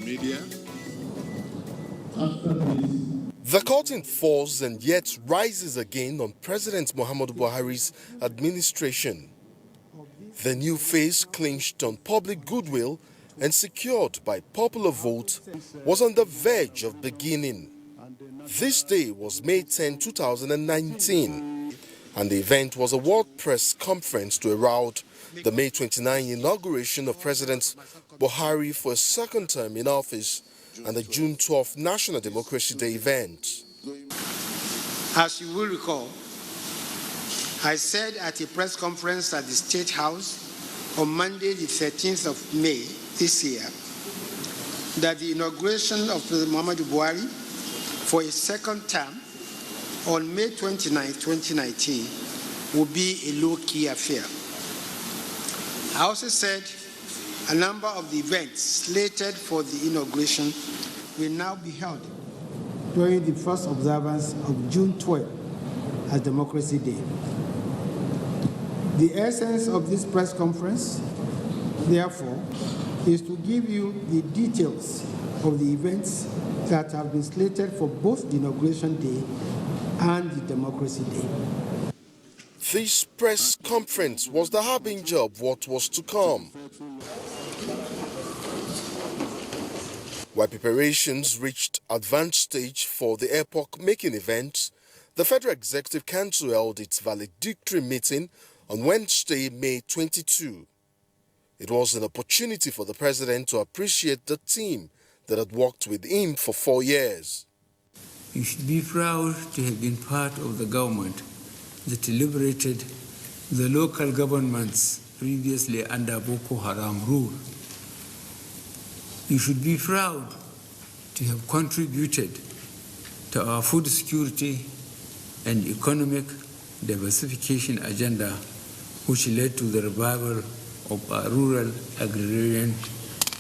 media. The curtain falls and yet rises again on President Muhammadu Buhari's administration. The new face clinched on public goodwill and secured by popular vote was on the verge of beginning. This day was May 10, 2019, and the event was a World Press Conference to herald the May 29 inauguration of President Buhari for a second term in office and the June 12 National Democracy Day event. As you will recall, I said at a press conference at the State House on Monday, the 13th of May this year, that the inauguration of President Muhammadu Buhari for a second term on May 29, 2019 will be a low-key affair. I also said a number of the events slated for the inauguration will now be held during the first observance of June 12 as Democracy Day. The essence of this press conference, therefore, is to give you the details of the events that have been slated for both the Inauguration Day and the Democracy Day. This press conference was the harbinger of what was to come. While preparations reached advanced stage for the epoch-making event, the Federal Executive Council held its valedictory meeting on Wednesday, May 22. It was an opportunity for the president to appreciate the team that had worked with him for 4 years. You should be proud to have been part of the government that liberated the local governments previously under Boko Haram rule. You should be proud to have contributed to our food security and economic diversification agenda, which led to the revival of our rural agrarian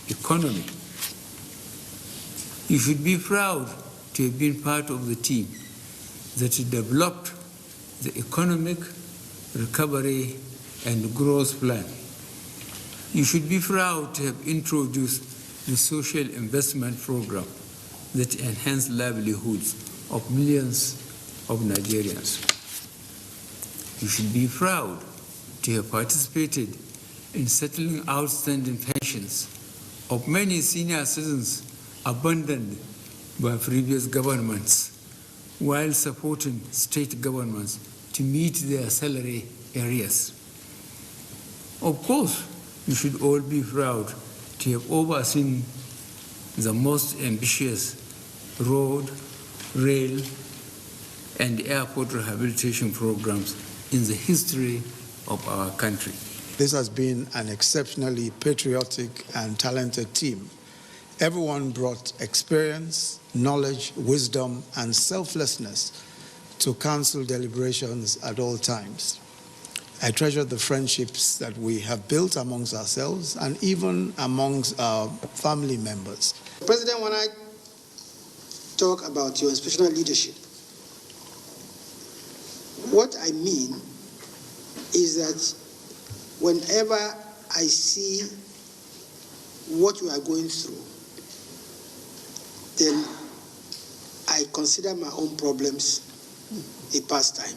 economy. You should be proud to have been part of the team that developed the economic recovery and growth plan. You should be proud to have introduced the social investment program that enhanced livelihoods of millions of Nigerians. You should be proud to have participated in settling outstanding pensions of many senior citizens abandoned by previous governments, while supporting state governments to meet their salary arrears. Of course, you should all be proud to have overseen the most ambitious road, rail, and airport rehabilitation programs in the history of our country. This has been an exceptionally patriotic and talented team. Everyone brought experience, knowledge, wisdom, and selflessness to council deliberations at all times. I treasure the friendships that we have built amongst ourselves and even amongst our family members. President, when I talk about your institutional leadership, what I mean is that whenever I see what you are going through, then I consider my own problems a pastime.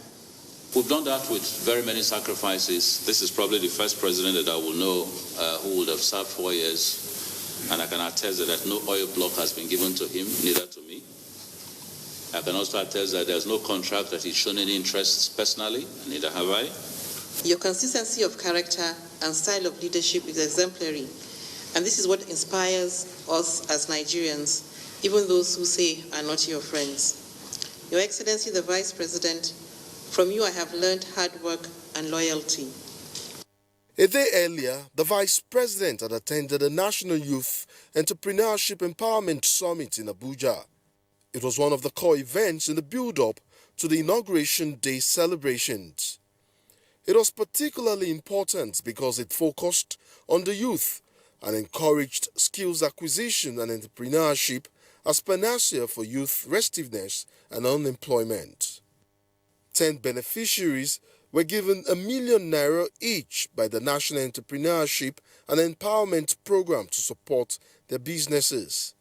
We've done that with very many sacrifices. This is probably the first president that I will know who would have served 4 years, and I can attest that no oil block has been given to him, neither to me. I can also attest that there's no contract that he's shown any interest personally, neither have I. Your consistency of character and style of leadership is exemplary, and this is what inspires us as Nigerians, even those who say are not your friends. Your Excellency, the Vice President, from you I have learned hard work and loyalty. A day earlier, the Vice President had attended the National Youth Entrepreneurship Empowerment Summit in Abuja. It was one of the core events in the build-up to the Inauguration Day celebrations. It was particularly important because it focused on the youth and encouraged skills acquisition and entrepreneurship as panacea for youth restiveness and unemployment. 10 beneficiaries were given ₦1 million each by the National Entrepreneurship and Empowerment Program to support their businesses.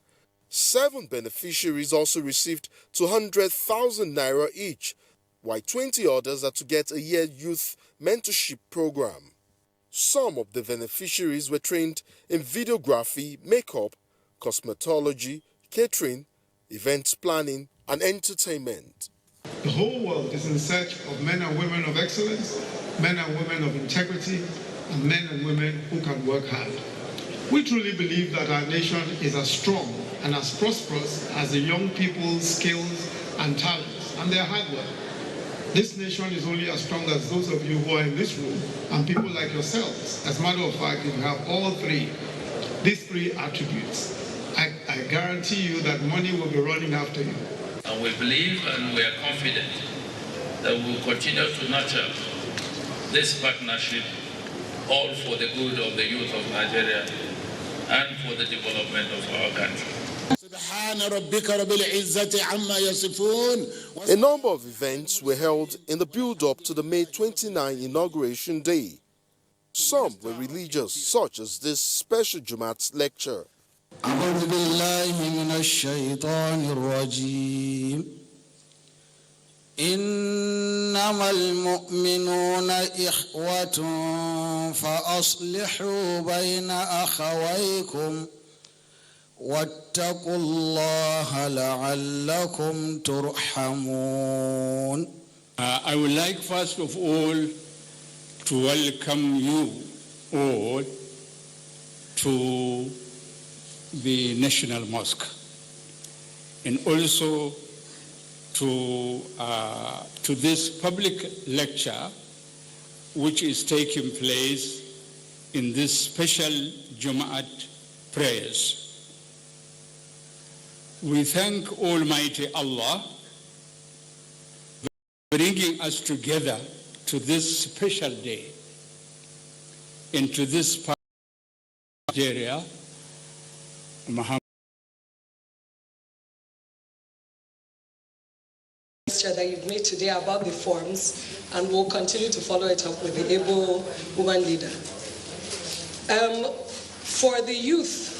7 beneficiaries also received 200,000 naira each, while 20 others are to get a year youth mentorship program. Some of the beneficiaries were trained in videography, makeup, cosmetology, catering, events planning, and entertainment. The whole world is in search of men and women of excellence, men and women of integrity, and men and women who can work hard. We truly believe that our nation is as strong and as prosperous as the young people's skills and talents and their hard work. This nation is only as strong as those of you who are in this room and people like yourselves. As a matter of fact, if you have all these three attributes, I guarantee you that money will be running after you. And we believe and we are confident that we will continue to nurture this partnership, all for the good of the youth of Nigeria and for the development of our country. A number of events were held in the build-up to the May 29 inauguration day. Some were religious, such as this special Jumat lecture. أعوذ بالله من الشيطان الرجيم إنما المؤمنون إخوة فأصلحوا بين أخويكم واتقوا الله لعلكم ترحمون. I would like first of all to welcome you all to the National Mosque, and also to this public lecture which is taking place in this special Jumu'at prayers. We thank Almighty Allah for bringing us together to this special day and to this part of Nigeria. That you've made today about the forms, and we'll continue to follow it up with the able woman leader. For the youth,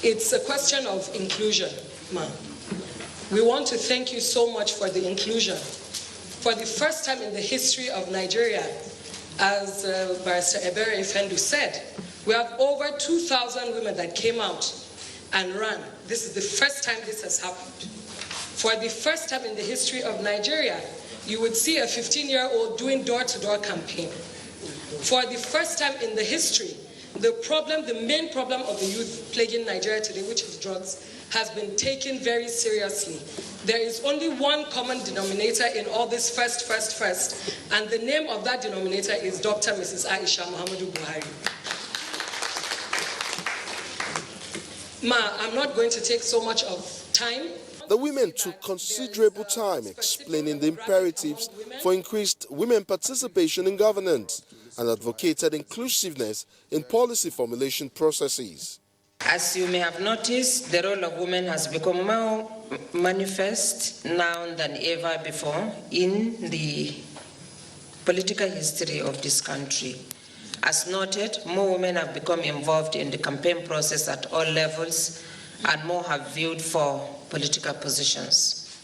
it's a question of inclusion, ma'am. We want to thank you so much for the inclusion. For the first time in the history of Nigeria, as Barrister Ebere Efendu said, we have over 2,000 women that came out and ran. This is the first time this has happened. For the first time in the history of Nigeria, you would see a 15-year-old doing door-to-door campaign. For the first time in the history, the main problem of the youth plaguing Nigeria today, which is drugs, has been taken very seriously. There is only one common denominator in all this first, and the name of that denominator is Dr. Mrs. Aisha Muhammadu Buhari. I'm not going to take so much of time. The women took considerable time explaining the imperatives for increased women participation in governance and advocated inclusiveness in policy formulation processes. As you may have noticed, the role of women has become more manifest now than ever before in the political history of this country. As noted, more women have become involved in the campaign process at all levels, and more have viewed for political positions.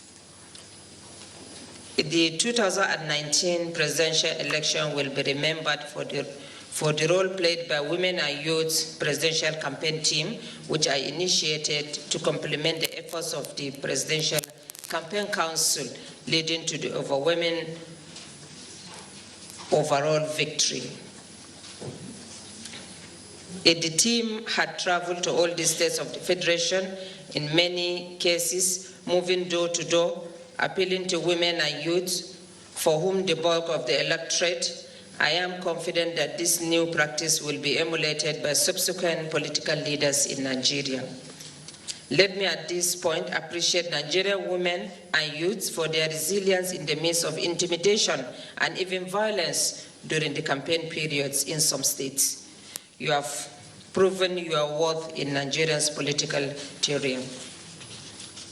The 2019 presidential election will be remembered for the role played by Women and Youth Presidential Campaign Team, which I initiated to complement the efforts of the Presidential Campaign Council, leading to the overwhelming overall victory. The team had traveled to all the states of the Federation, in many cases, moving door to door, appealing to women and youth, for whom the bulk of the electorate. I am confident that this new practice will be emulated by subsequent political leaders in Nigeria. Let me at this point appreciate Nigerian women and youths for their resilience in the midst of intimidation and even violence during the campaign periods in some states. You have proven your worth in Nigeria's political terrain.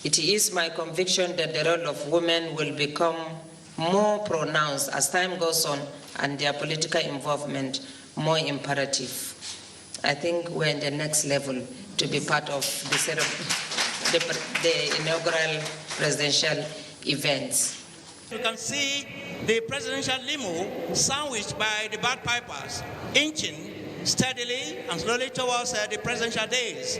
It is my conviction that the role of women will become more pronounced as time goes on and their political involvement more imperative. I think we're in the next level to be part of the ceremony. the inaugural presidential events. You can see the presidential limo sandwiched by the bagpipers, inching steadily and slowly towards the presidential days,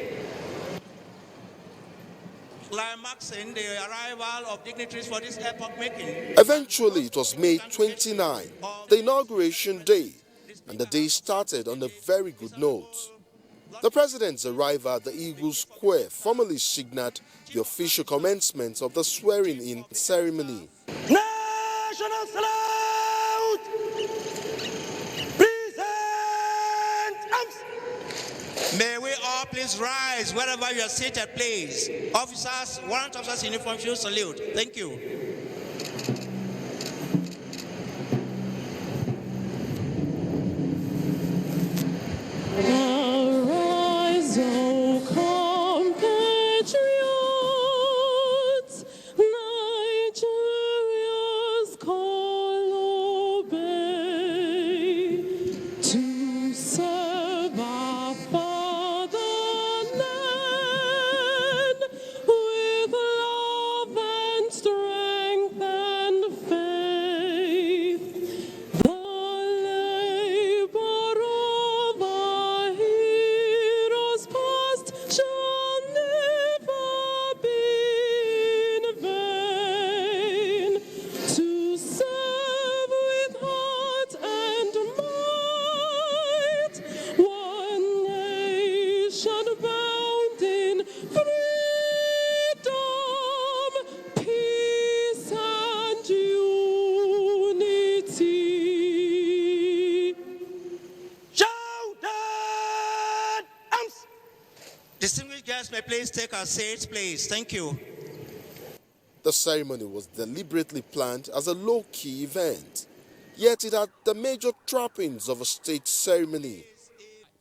climaxing the arrival of dignitaries for this epoch-making. Eventually, it was May 29, the inauguration day, and the day started on a very good note. The president's arrival at the Eagle Square formally signaled the official commencement of the swearing-in ceremony. National salute! Present arms! May we all please rise wherever you are seated, please. Officers, warrant officers in uniform should salute. Thank you. Distinguished guests may please take our seats, please. Thank you. The ceremony was deliberately planned as a low-key event, yet it had the major trappings of a state ceremony.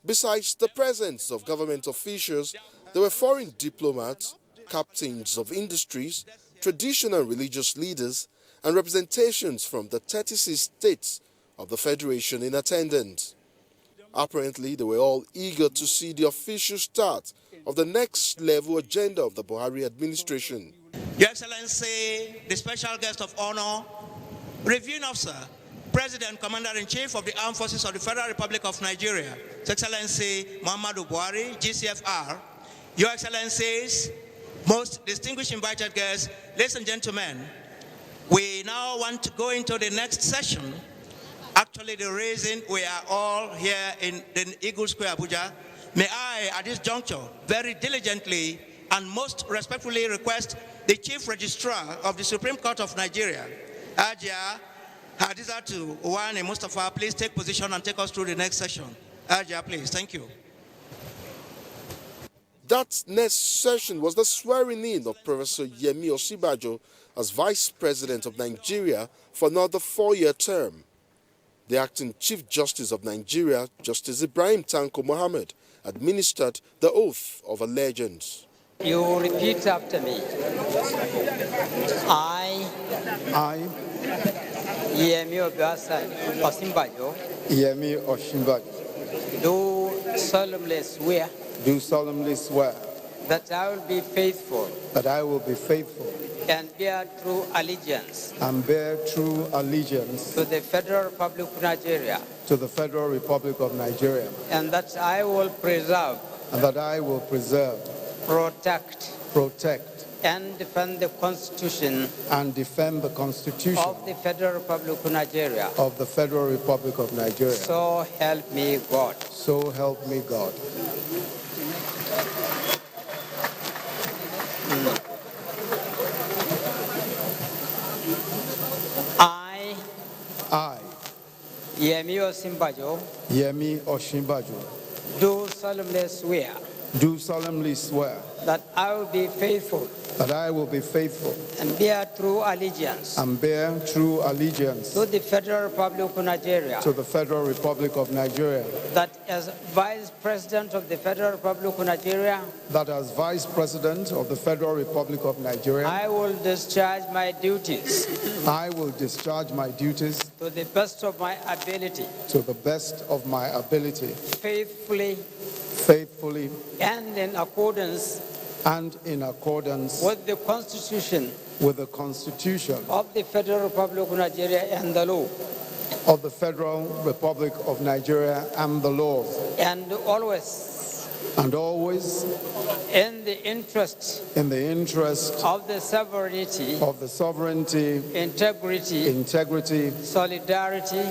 Besides the presence of government officials, there were foreign diplomats, captains of industries, traditional religious leaders, and representations from the 36 states of the Federation in attendance. Apparently, they were all eager to see the official start of the next level agenda of the Buhari administration. Your Excellency, the special guest of honor, Reviewing Officer, President, Commander-in-Chief of the Armed Forces of the Federal Republic of Nigeria, His Excellency Muhammadu Buhari, GCFR, Your Excellencies, most distinguished invited guests, ladies and gentlemen, we now want to go into the next session. Actually, the reason we are all here in the Eagle Square, Abuja, may I, at this juncture, very diligently and most respectfully request the Chief Registrar of the Supreme Court of Nigeria, Ajia Hadizatu Uwani Mustafa, please take position and take us through the next session. Ajia, please. Thank you. That next session was the swearing-in of Professor Yemi Osinbajo as Vice President of Nigeria for another 4-year term. The acting Chief Justice of Nigeria, Justice Ibrahim Tanko Mohammed, administered the oath of allegiance. You repeat after me. I, Yemi Osinbajo, do solemnly swear that I will be faithful and bear true allegiance to the Federal Republic of Nigeria, and that I will preserve, protect, and defend the Constitution of the Federal Republic of Nigeria. So help me God. I, Yemi Osinbajo, do solemnly swear that I will be faithful and bear true allegiance to the Federal Republic of Nigeria, that as Vice President of the Federal Republic of Nigeria, I will discharge my duties to the best of my ability, faithfully and in accordance and in accordance with the Constitution with the Constitution of the Federal Republic of Nigeria and the law, of the Federal Republic of Nigeria and the laws, and always and always in the interest in the interest of the sovereignty, integrity, solidarity,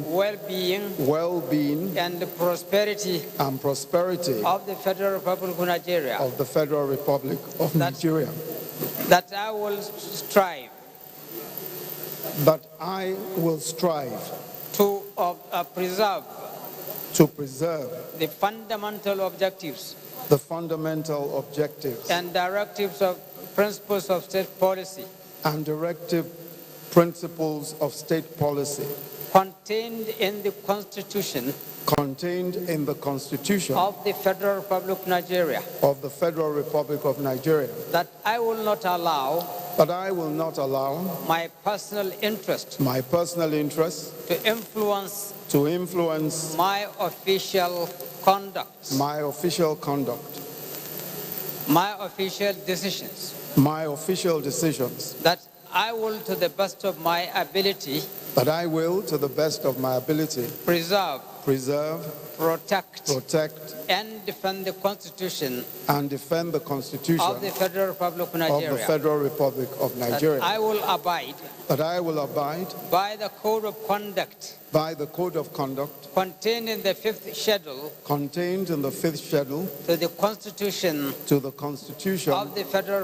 well-being, and the prosperity of the Federal Republic of Nigeria, that I will strive to preserve the fundamental objectives and directives of principles of state policy contained in the Constitution of the Federal Republic of Nigeria, that I will not allow my personal interest to influence my official conduct, my official decisions, that I will, to the best of my ability, preserve, protect, and defend the Constitution of the Federal Republic of Nigeria. That I will abide by the code of conduct contained in the fifth schedule to the Constitution of the Federal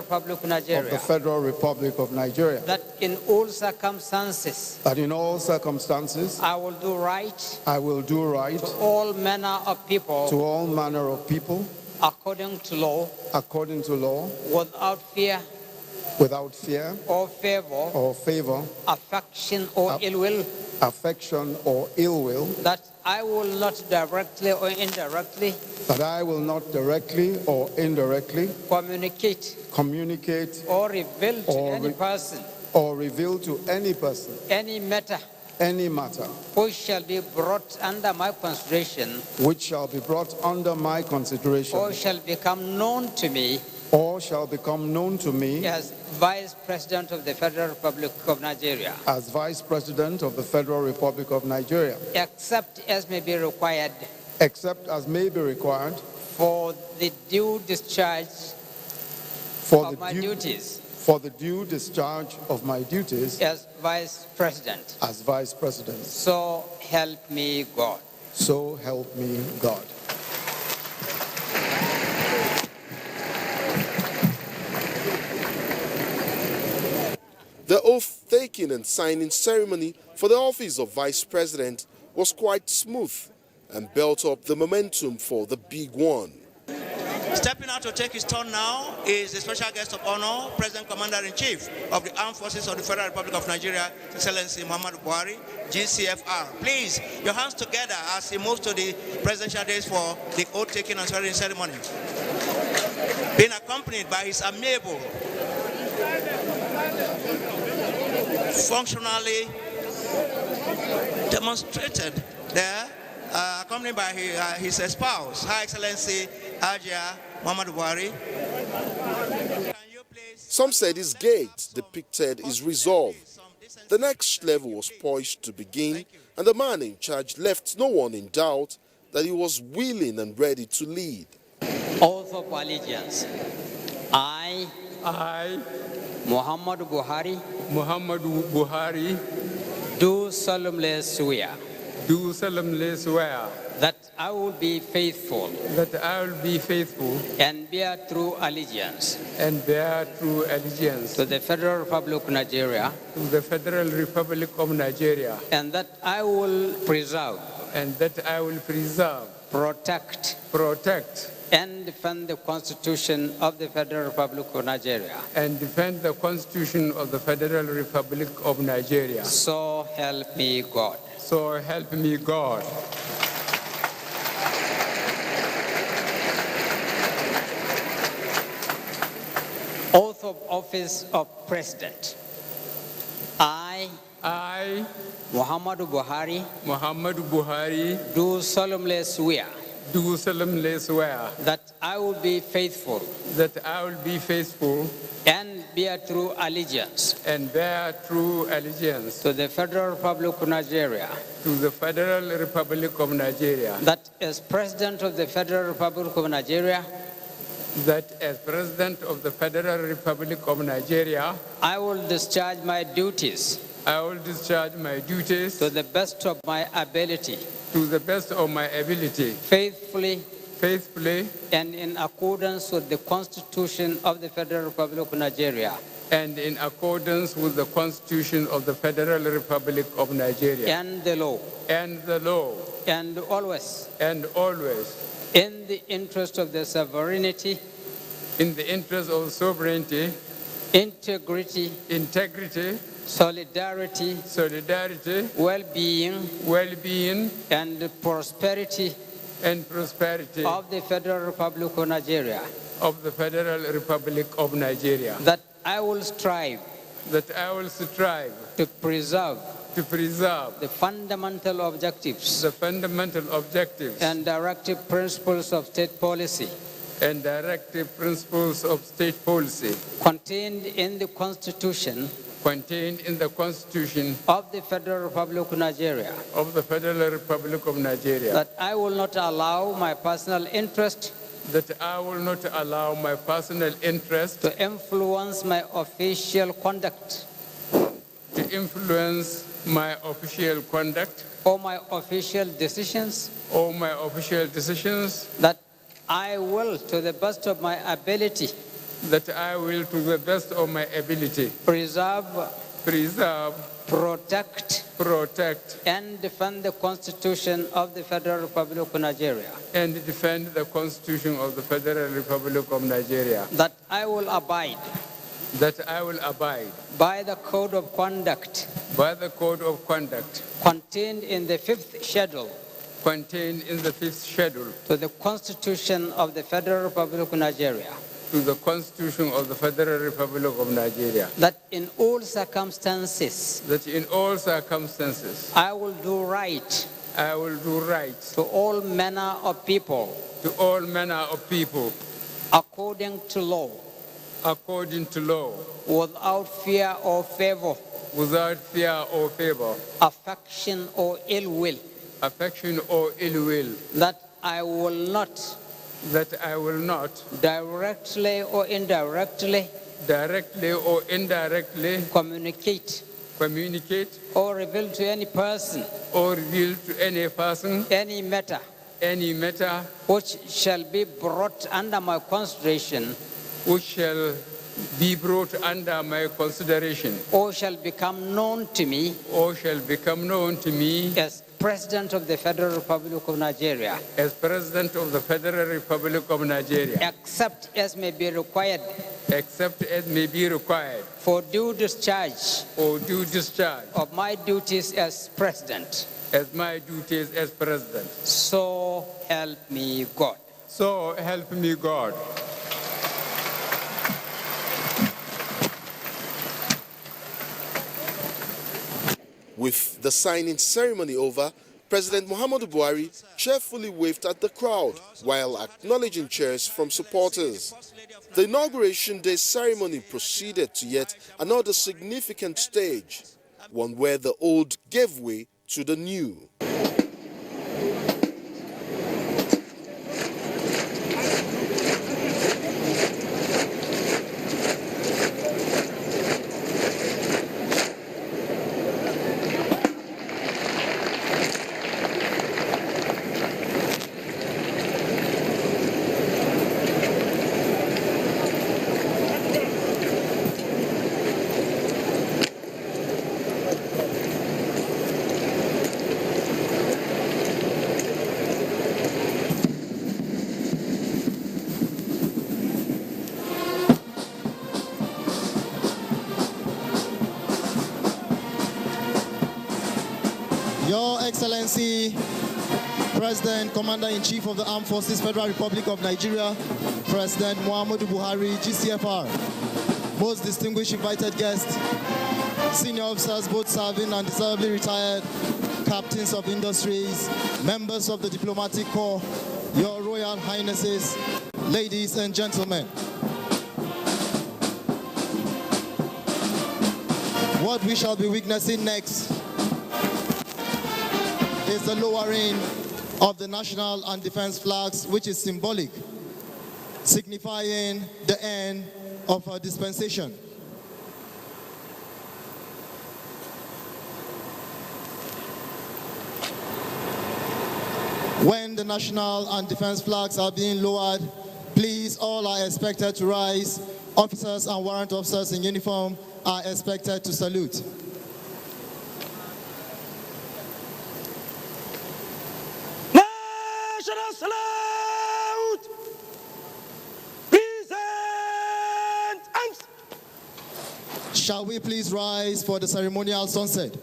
Republic of Nigeria. That in all circumstances I will do right to all manner of people according to law without fear or favor, affection or ill will, that I will not directly or indirectly communicate or reveal to any person any matter which shall be brought under my consideration or shall become known to me as Vice President of the Federal Republic of Nigeria. Except as may be required for the due discharge of my duties as Vice President. So help me God. The oath-taking and signing ceremony for the office of Vice President was quite smooth and built up the momentum for the big one. Stepping out to take his turn now is the special guest of honor, President Commander-in-Chief of the Armed Forces of the Federal Republic of Nigeria, His Excellency Muhammadu Buhari, GCFR. Please, your hands together as he moves to the presidential days for the oath-taking and swearing ceremony. Being accompanied by his amiable, functionally demonstrated there, accompanied by his spouse, Her Excellency Ajia Muhammadu Buhari. Some said his gait depicted his resolve. The next level was poised to begin, and the man in charge left no one in doubt that he was willing and ready to lead. Oath of allegiance. I, Muhammadu Buhari, do solemnly swear that I will be faithful and bear true allegiance to the Federal Republic of Nigeria, and that I will preserve, protect, and defend the Constitution of the Federal Republic of Nigeria. So help me God. Oath of office of President. I, Muhammadu Buhari, do solemnly swear do solemnly swear that I will be faithful that I will be faithful and bear true allegiance and bear true allegiance to the Federal Republic of Nigeria, to the Federal Republic of Nigeria, that as President of the Federal Republic of Nigeria, that as President of the Federal Republic of Nigeria, I will discharge my duties I will discharge my duties to the best of my ability, to the best of my ability, faithfully and in accordance with the Constitution of the Federal Republic of Nigeria, and in accordance with the Constitution of the Federal Republic of Nigeria, and the law, and always in the interest of the sovereignty, integrity, solidarity, well-being, and prosperity of the Federal Republic of Nigeria, that I will strive to preserve the fundamental objectives and directive principles of state policy contained in the Constitution of the Federal Republic of Nigeria, that I will not allow my personal interest to influence my official conduct or my official decisions, that I will, to the best of my ability, preserve, protect, and defend the Constitution of the Federal Republic of Nigeria. That I will abide by the code of conduct contained in the fifth schedule to the Constitution of the Federal Republic of Nigeria. That in all circumstances, I will do right to all manner of people, according to law, without fear or favor, affection or ill will, that I will not directly or indirectly communicate or reveal to any person any matter which shall be brought under my consideration or shall become known to me as President of the Federal Republic of Nigeria, except as may be required for due discharge of my duties as President. So help me God. So help me God. With the signing ceremony over, President Muhammadu Buhari cheerfully waved at the crowd while acknowledging cheers from supporters. The Inauguration Day ceremony proceeded to yet another significant stage, one where the old gave way to the new. Your Excellency, President, Commander-in-Chief of the Armed Forces, Federal Republic of Nigeria, President Muhammadu Buhari, GCFR, most distinguished invited guests, senior officers, both serving and deservedly retired, captains of industries, members of the diplomatic corps, Your Royal Highnesses, ladies and gentlemen, what we shall be witnessing next is the lowering of the national and defense flags, which is symbolic, signifying the end of our dispensation. When the national and defense flags are being lowered, please, all are expected to rise. Officers and warrant officers in uniform are expected to salute. National salute! Present arms! Shall we please rise for the ceremonial sunset?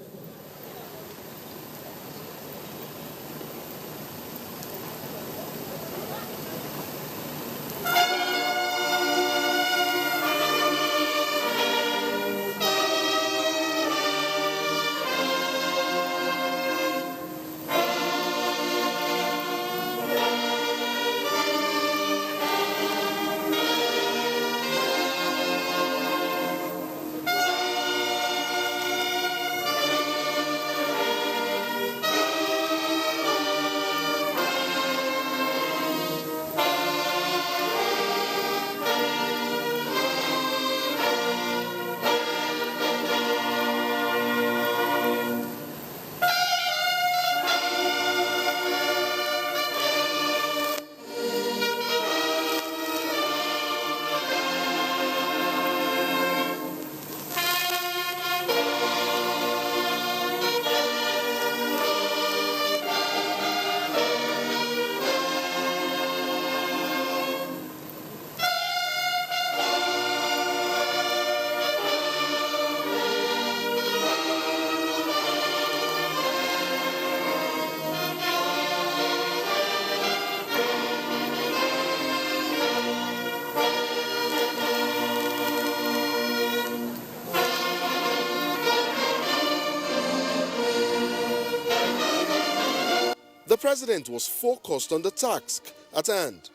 The president was focused on the task at hand.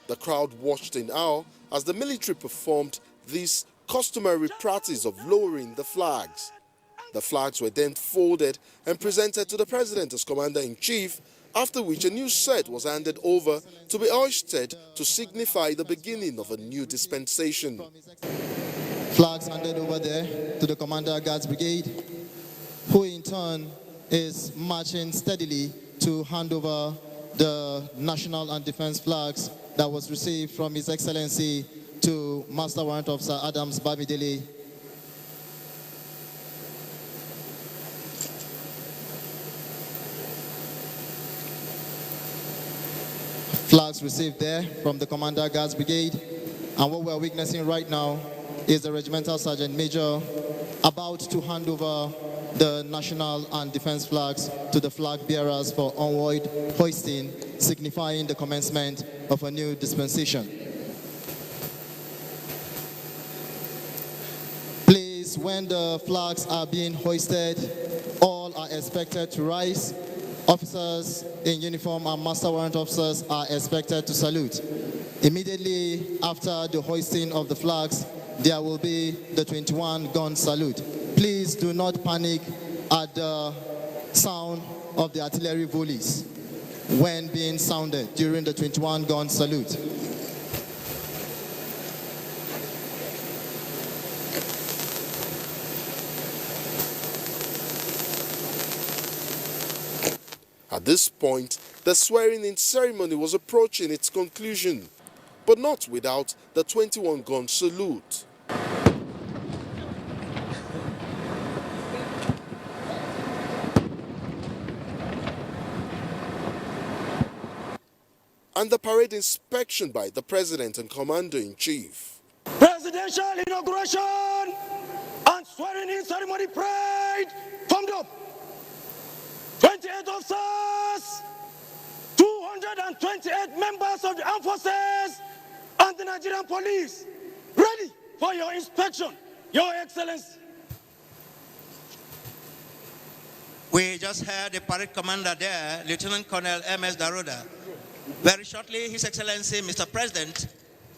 The crowd watched in awe as the military performed this customary practice of lowering the flags. The flags were then folded and presented to the president as commander-in-chief, after which a new set was handed over to be hoisted to signify the beginning of a new dispensation. Flags handed over there to the Commander Guards Brigade, who in turn is marching steadily to hand over the national and defense flags that was received from His Excellency to Master Warrant Officer Adams Bamidele. Flags received there from the Commander Guards Brigade, and what we are witnessing right now is the Regimental Sergeant Major about to hand over the national and defense flags to the flag bearers for onward hoisting, signifying the commencement of a new dispensation. Please, when the flags are being hoisted, all are expected to rise. Officers in uniform and master warrant officers are expected to salute. Immediately after the hoisting of the flags, there will be the 21-gun salute. Please do not panic at the sound of the artillery volleys when being sounded during the 21-gun salute. At this point, the swearing-in ceremony was approaching its conclusion, but not without the 21-gun salute. And the parade inspection by the President and Commander-in-Chief. Presidential inauguration and swearing-in ceremony parade formed up. 28 officers, 228 members of the armed forces and the Nigerian police, ready for your inspection, Your Excellency. We just heard the parade commander there, Lieutenant Colonel M.S. Daroda, Very shortly, His Excellency, Mr. President,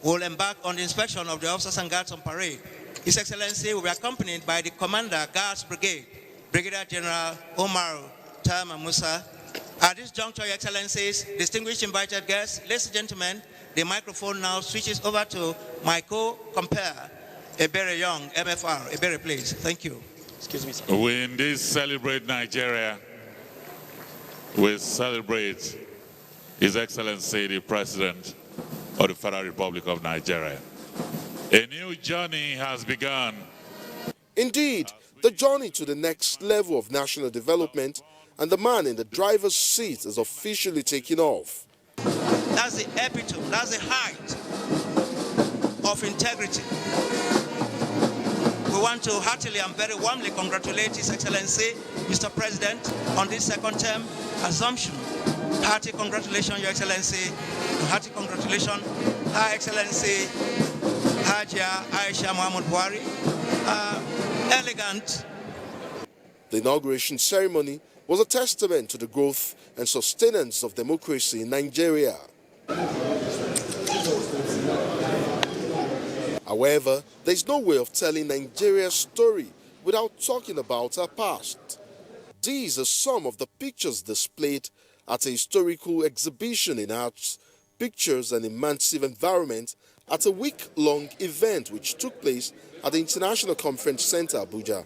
will embark on the inspection of the officers and guards on parade. His Excellency will be accompanied by the Commander, Guards Brigade, Brigadier General Omar Tama Musa. At this juncture, Your Excellencies, distinguished invited guests, ladies and gentlemen, the microphone now switches over to my co-compare, Ebere Young, MFR. Ebere, please. Thank you. Excuse me, sir. We indeed celebrate Nigeria. We celebrate His Excellency, the President of the Federal Republic of Nigeria. A new journey has begun. Indeed, the journey to the next level of national development and the man in the driver's seat is officially taking off. That's the epitome, that's the height of integrity. We want to heartily and very warmly congratulate His Excellency, Mr. President, on this second term assumption. Hearty congratulations, Your Excellency. Hearty congratulations, Her Excellency Hajia Aisha Muhammad Buhari. Elegant. The inauguration ceremony was a testament to the growth and sustenance of democracy in Nigeria. However, there is no way of telling Nigeria's story without talking about her past. These are some of the pictures displayed at a historical exhibition in arts, pictures and immersive environment at a week-long event which took place at the International Conference Center, Abuja.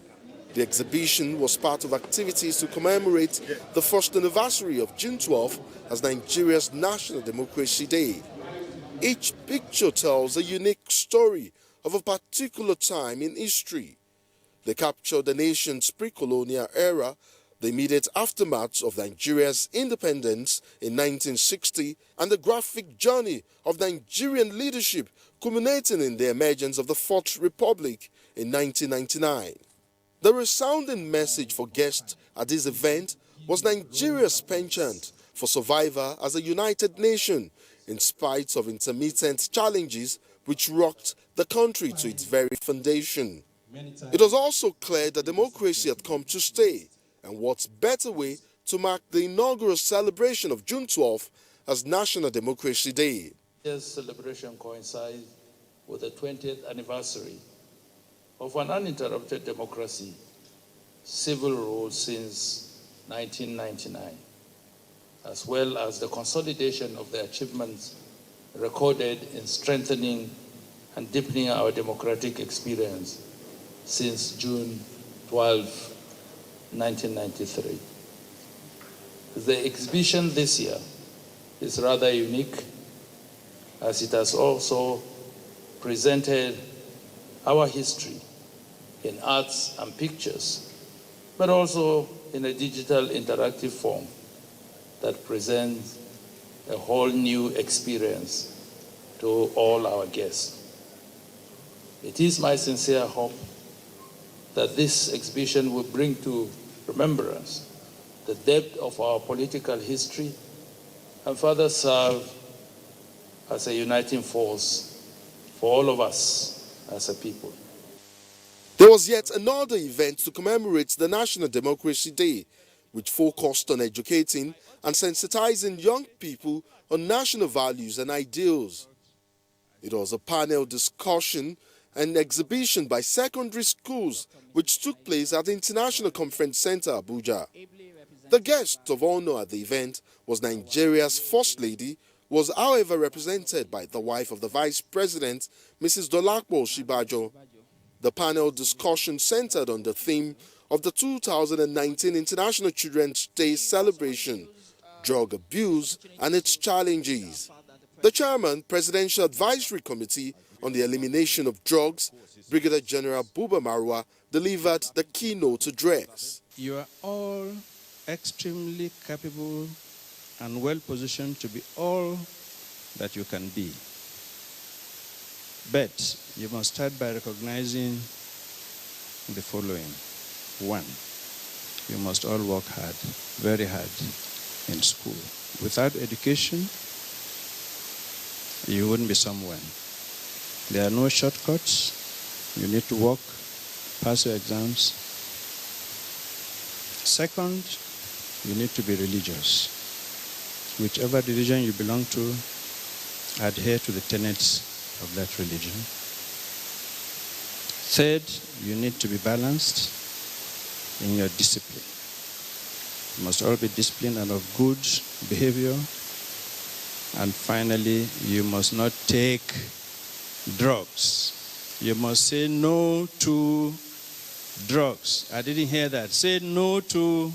The exhibition was part of activities to commemorate the first anniversary of June 12 as Nigeria's National Democracy Day. Each picture tells a unique story of a particular time in history. They capture the nation's pre-colonial era, the immediate aftermath of Nigeria's independence in 1960, and the graphic journey of Nigerian leadership culminating in the emergence of the Fourth Republic in 1999. The resounding message for guests at this event was Nigeria's penchant for survival as a united nation in spite of intermittent challenges which rocked the country to its very foundation. It was also clear that democracy had come to stay, and what better way to mark the inaugural celebration of June 12 as National Democracy Day. This celebration coincides with the 20th anniversary of an uninterrupted democracy, civil rule since 1999, as well as the consolidation of the achievements recorded in strengthening and deepening our democratic experience since June 12, 1993. The exhibition this year is rather unique, as it has also presented our history in arts and pictures, but also in a digital interactive form that presents a whole new experience to all our guests. It is my sincere hope that this exhibition will bring to remembrance the depth of our political history and further serve as a uniting force for all of us as a people. There was yet another event to commemorate the National Democracy Day, which focused on educating and sensitizing young people on national values and ideals. It was a panel discussion and exhibition by secondary schools which took place at the International Conference Center, Abuja. The guest of honor at the event was Nigeria's First Lady, who was however represented by the wife of the Vice President, Mrs. Dolapo Shibajo. The panel discussion centered on the theme of the 2019 International Children's Day celebration, drug abuse and its challenges. The chairman, Presidential Advisory Committee on the Elimination of Drugs, Brigadier General Buba Marwa, delivered the keynote address. You are all extremely capable and well-positioned to be all that you can be. But you must start by recognizing the following. 1, you must all work hard, very hard in school. Without education, you wouldn't be someone. There are no shortcuts. You need to work, pass your exams. Second, you need to be religious. whichever religion you belong to, adhere to the tenets of that religion. Third, you need to be balanced in your discipline. You must all be disciplined and of good behavior. And finally, you must not take drugs. You must say no to drugs. I didn't hear that. Say no to.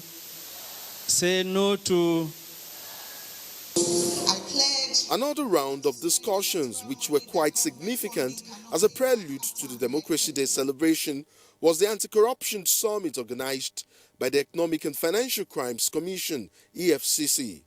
Another round of discussions, which were quite significant as a prelude to the Democracy Day celebration, was the Anti-Corruption Summit organized by the Economic and Financial Crimes Commission, EFCC.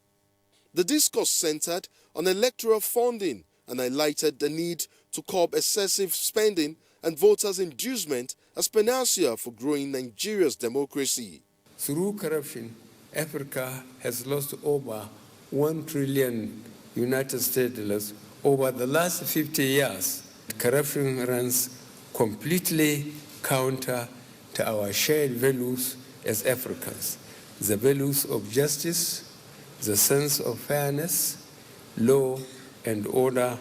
The discourse centered on electoral funding and highlighted the need to curb excessive spending and voters' inducement as panacea for growing Nigeria's democracy. Through corruption, Africa has lost over 1 trillion United States dollars over the last 50 years. Corruption runs completely counter to our shared values as Africans, the values of justice, the sense of fairness, law and order,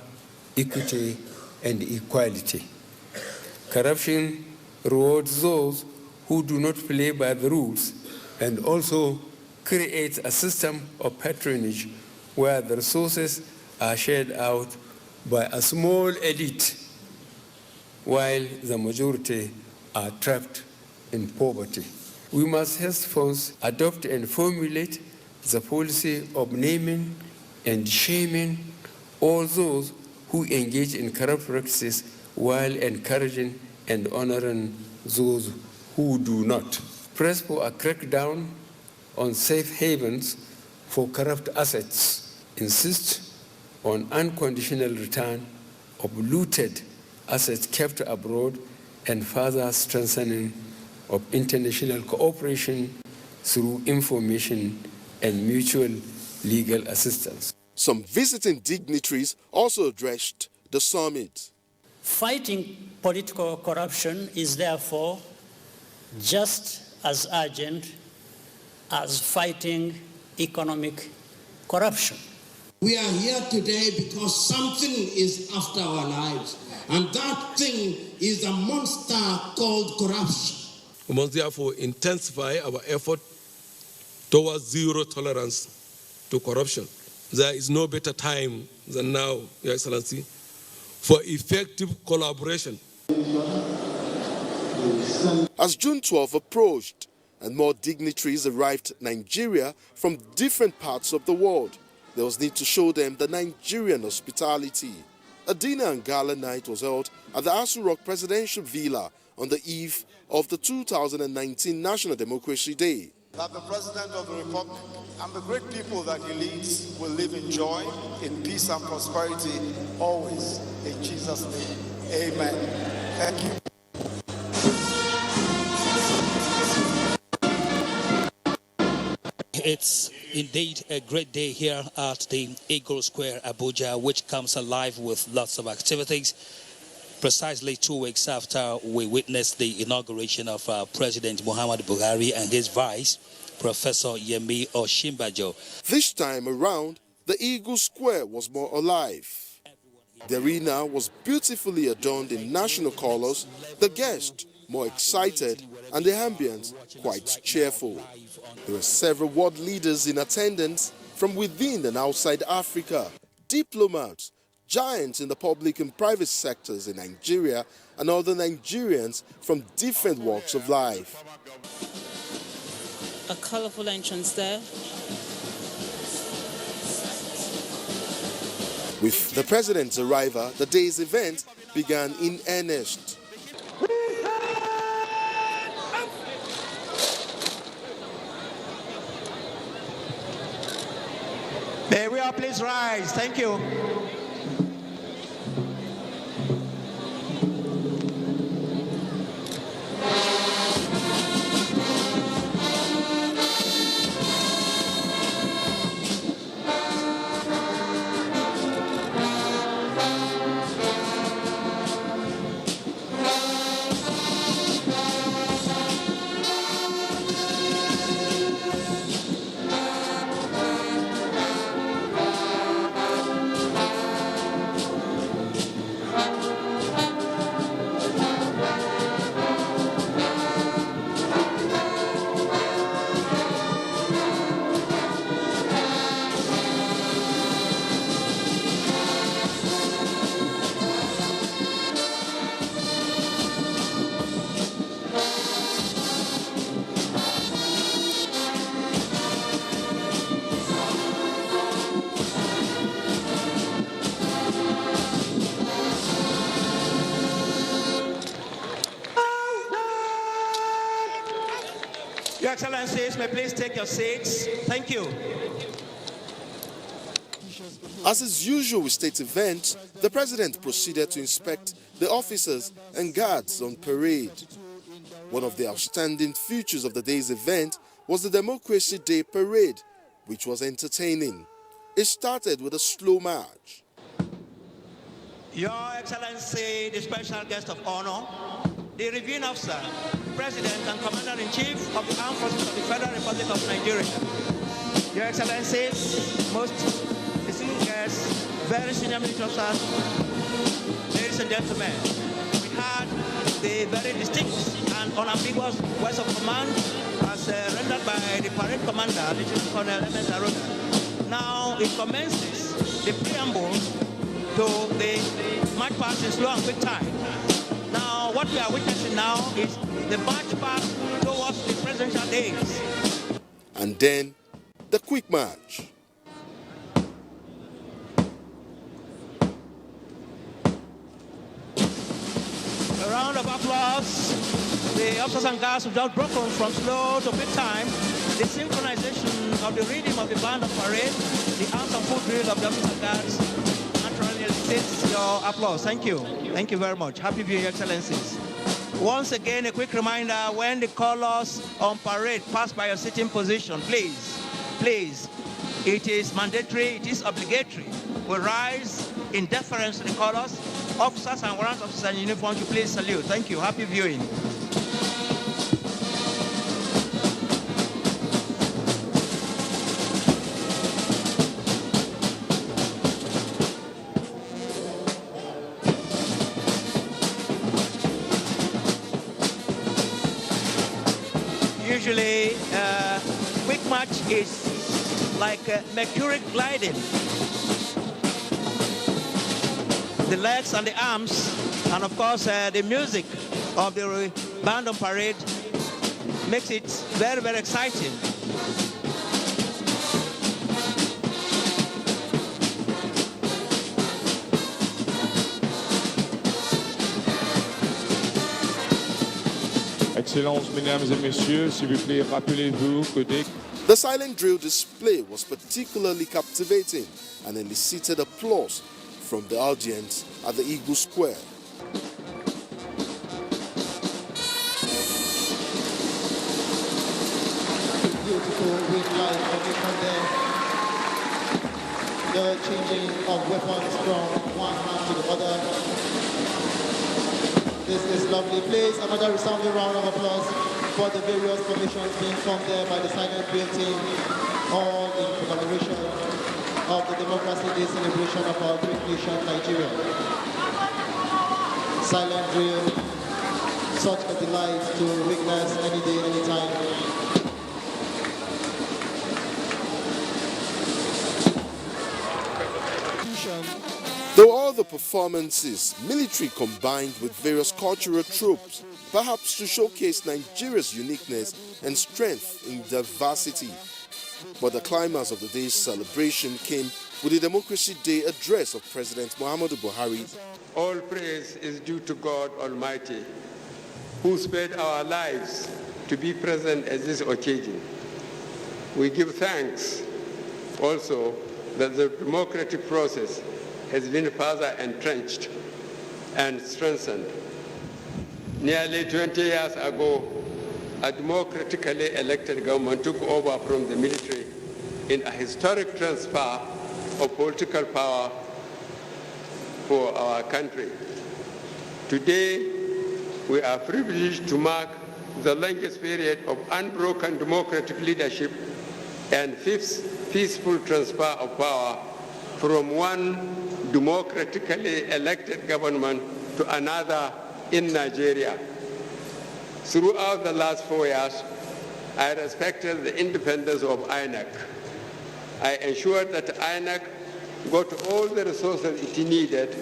equity and equality. Corruption rewards those who do not play by the rules and also creates a system of patronage where the resources are shared out by a small elite while the majority are trapped in poverty. We must henceforth adopt and formulate the policy of naming and shaming all those who engage in corrupt practices while encouraging and honoring those who do not. Press for a crackdown on safe havens for corrupt assets. Insist on unconditional return of looted assets kept abroad and further strengthening of international cooperation through information and mutual legal assistance. Some visiting dignitaries also addressed the summit. Fighting political corruption is therefore just as urgent as fighting economic corruption. We are here today because something is after our lives, and that thing is a monster called corruption. We must therefore intensify our effort towards zero tolerance to corruption. There is no better time than now, Your Excellency, for effective collaboration. As June 12 approached and more dignitaries arrived in Nigeria from different parts of the world, there was need to show them the Nigerian hospitality. A dinner and gala night was held at the Aso Rock Presidential Villa on the eve of the 2019 National Democracy Day. That the President of the Republic and the great people that he leads will live in joy, in peace and prosperity always. In Jesus' name, amen. Thank you. It's indeed a great day here at the Eagle Square, Abuja, which comes alive with lots of activities. Precisely 2 weeks after we witnessed the inauguration of President Muhammadu Buhari and his vice, Professor Yemi Osinbajo. This time around, the Eagle Square was more alive. The arena was beautifully adorned in national colors, the guests more excited, and the ambience quite cheerful. There were several world leaders in attendance from within and outside Africa, diplomats, giants in the public and private sectors in Nigeria, and other Nigerians from different walks of life. A colorful entrance there. With the president's arrival, the day's event began in earnest. May we all please rise. Thank you. Excellencies may please take your seats. Thank you. As is usual with state events, the president proceeded to inspect the officers and guards on parade. One of the outstanding features of the day's event was the Democracy Day parade, which was entertaining. It started with a slow march. Your Excellency, the special guest of honor, the reviewing officer, President and Commander-in-Chief of the Armed Forces of the Federal Republic of Nigeria. Your Excellencies, most distinguished guests, very senior military officers, ladies and gentlemen, we had the very distinct and unambiguous words of command as rendered by the parade commander, Lieutenant Colonel M.S. Aroda. Now it commences the preamble to the march past in slow and quick time. Now what we are witnessing now is the march past towards the presidential days. And then the quick march. A round of applause. The officers and guards have just broken from slow to quick time. The synchronization of the rhythm of the band of parade, the arms and foot drill of the officers and guards naturally elicits your applause. Thank you. Thank you very much. Happy viewing, Your Excellencies. Once again, a quick reminder, when the colors on parade pass by your sitting position, please, it is mandatory, it is obligatory. We rise in deference to the colors. Officers and warrant officers in uniform, you please salute. Thank you. Happy viewing. Usually, quick march is like mercuric gliding. The legs and the arms, and of course the music of the band on parade makes it very, very exciting. Excellences, mesdames et messieurs, s'il vous plaît, rappelez-vous que dès... The silent drill display was particularly captivating and elicited applause from the audience at the Eagle Square. Beautiful with light coming from there. The changing of weapons from one hand to the other. This is lovely. Please, another resounding round of applause for the various commissions being formed there by the silent drill team, all in commemoration of the Democracy Day celebration of our great nation, Nigeria. Silent drill, such a delight to witness any day, anytime. Though all the performances, military combined with various cultural tropes, perhaps to showcase Nigeria's uniqueness and strength in diversity. But the climax of the day's celebration came with the Democracy Day address of President Muhammadu Buhari. All praise is due to God Almighty, who spared our lives to be present at this occasion. We give thanks also that the democratic process has been further entrenched and strengthened. Nearly 20 years ago, a democratically elected government took over from the military in a historic transfer of political power for our country. Today, we are privileged to mark the longest period of unbroken democratic leadership and peaceful transfer of power from one democratically elected government to another in Nigeria. Throughout the last 4 years, I respected the independence of INEC. I ensured that INEC got all the resources it needed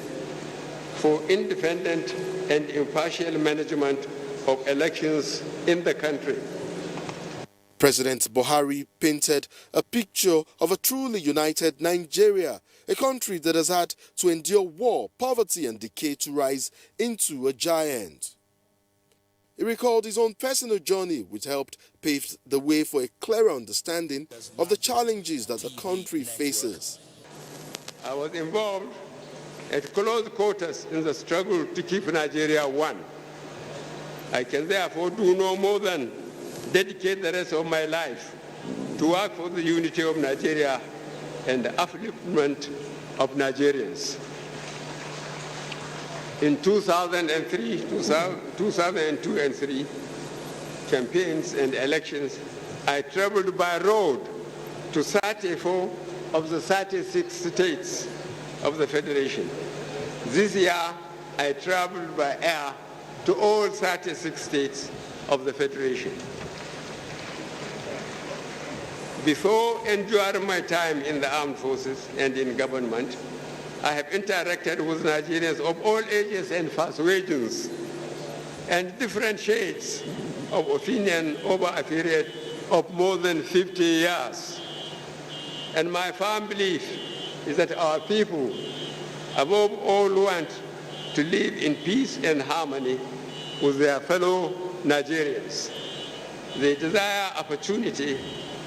for independent and impartial management of elections in the country. President Buhari painted a picture of a truly united Nigeria, a country that has had to endure war, poverty and decay to rise into a giant. He recalled his own personal journey, which helped pave the way for a clearer understanding of the challenges that the country faces. I was involved at close quarters in the struggle to keep Nigeria one. I can therefore do no more than dedicate the rest of my life to work for the unity of Nigeria and the upliftment of Nigerians. In 2003, 2002 and 3 campaigns and elections, I traveled by road to 34 of the 36 states of the Federation. This year, I traveled by air to all 36 states of the Federation. Before enduring my time in the armed forces and in government, I have interacted with Nigerians of all ages and persuasions and different shades of opinion over a period of more than 50 years. And my firm belief is that our people, above all, want to live in peace and harmony with their fellow Nigerians. They desire opportunity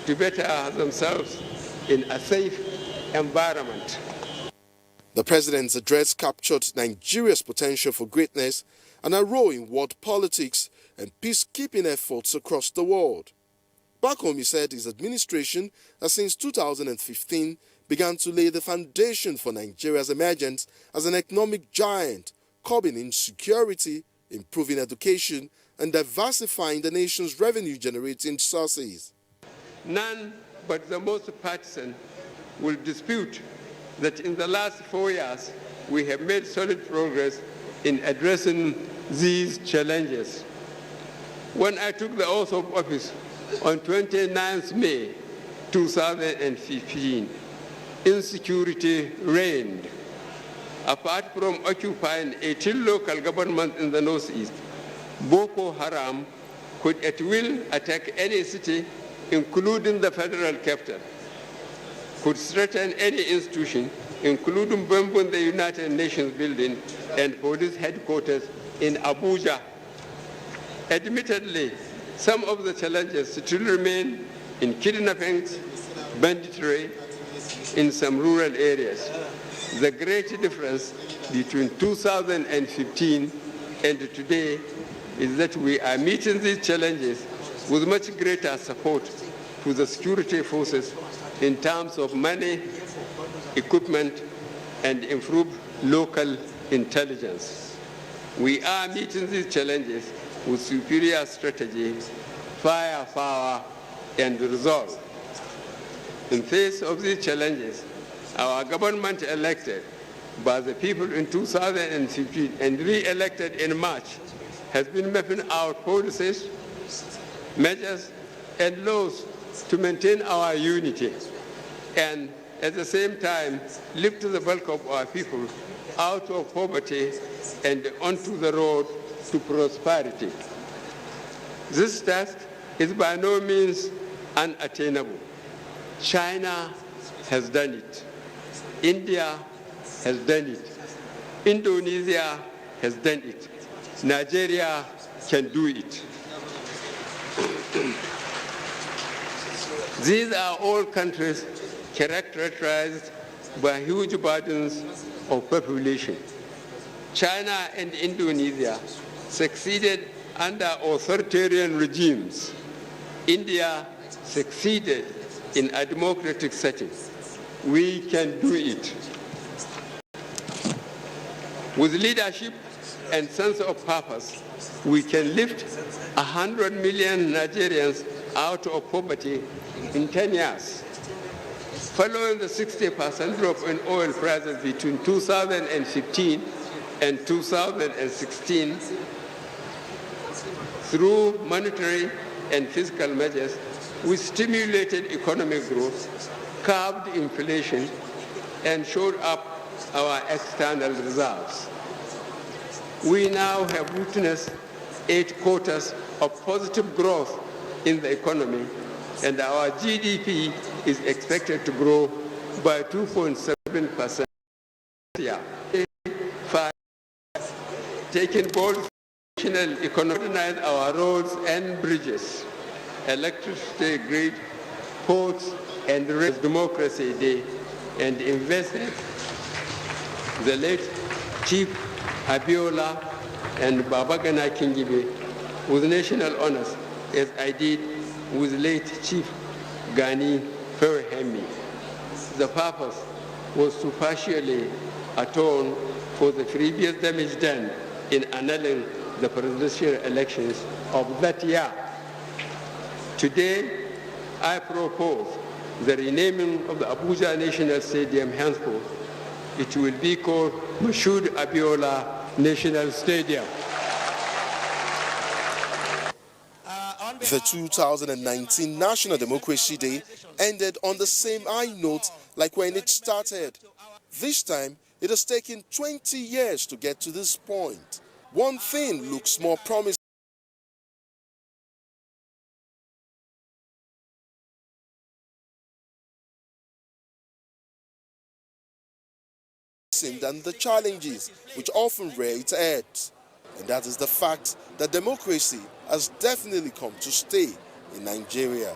to better themselves in a safe environment. The president's address captured Nigeria's potential for greatness and a role in world politics and peacekeeping efforts across the world. Back home, he said his administration has since 2015 began to lay the foundation for Nigeria's emergence as an economic giant, curbing insecurity, improving education, and diversifying the nation's revenue-generating sources. None but the most partisan will dispute that in the last 4 years, we have made solid progress in addressing these challenges. When I took the oath of office on 29th May 2015, insecurity reigned. Apart from occupying 18 local governments in the northeast, Boko Haram could at will attack any city, including the federal capital, could threaten any institution, including bombing the United Nations building and police headquarters in Abuja. Admittedly, some of the challenges still remain in kidnappings, banditry in some rural areas. The great difference between 2015 and today is that we are meeting these challenges with much greater support to the security forces in terms of money, equipment, and improved local intelligence. We are meeting these challenges with superior strategy, firepower, and resolve. In face of these challenges, our government elected by the people in 2015 and re-elected in March has been mapping out policies, measures, and laws to maintain our unity and at the same time lift the bulk of our people out of poverty and onto the road to prosperity. This task is by no means unattainable. China has done it. India has done it. Indonesia has done it. Nigeria can do it. These are all countries characterized by huge burdens of population. China and Indonesia succeeded under authoritarian regimes. India succeeded in a democratic setting. We can do it. With leadership and sense of purpose, we can lift 100 million Nigerians out of poverty in 10 years. Following the 60% drop in oil prices between 2015 and 2016, through monetary and fiscal measures, we stimulated economic growth, curbed inflation, and shored up our external reserves. We now have witnessed 8 quarters of positive growth in the economy, and our GDP is expected to grow by 2.7% this year. Taking bold National economy, our roads and bridges, electricity grid, ports, and Democracy Day, and invested the late Chief Abiola and Babagana Kingibe with national honors, as I did with late Chief Gani Ferhemi. The purpose was to partially atone for the previous damage done in annulling the presidential elections of that year. Today, I propose the renaming of the Abuja National Stadium henceforth. It will be called Moshood Abiola National Stadium. The 2019 National Democracy Day ended on the same high note like when it started. This time, it has taken 20 years to get to this point. One thing looks more promising than the challenges which often rear its head. And that is the fact that democracy has definitely come to stay in Nigeria.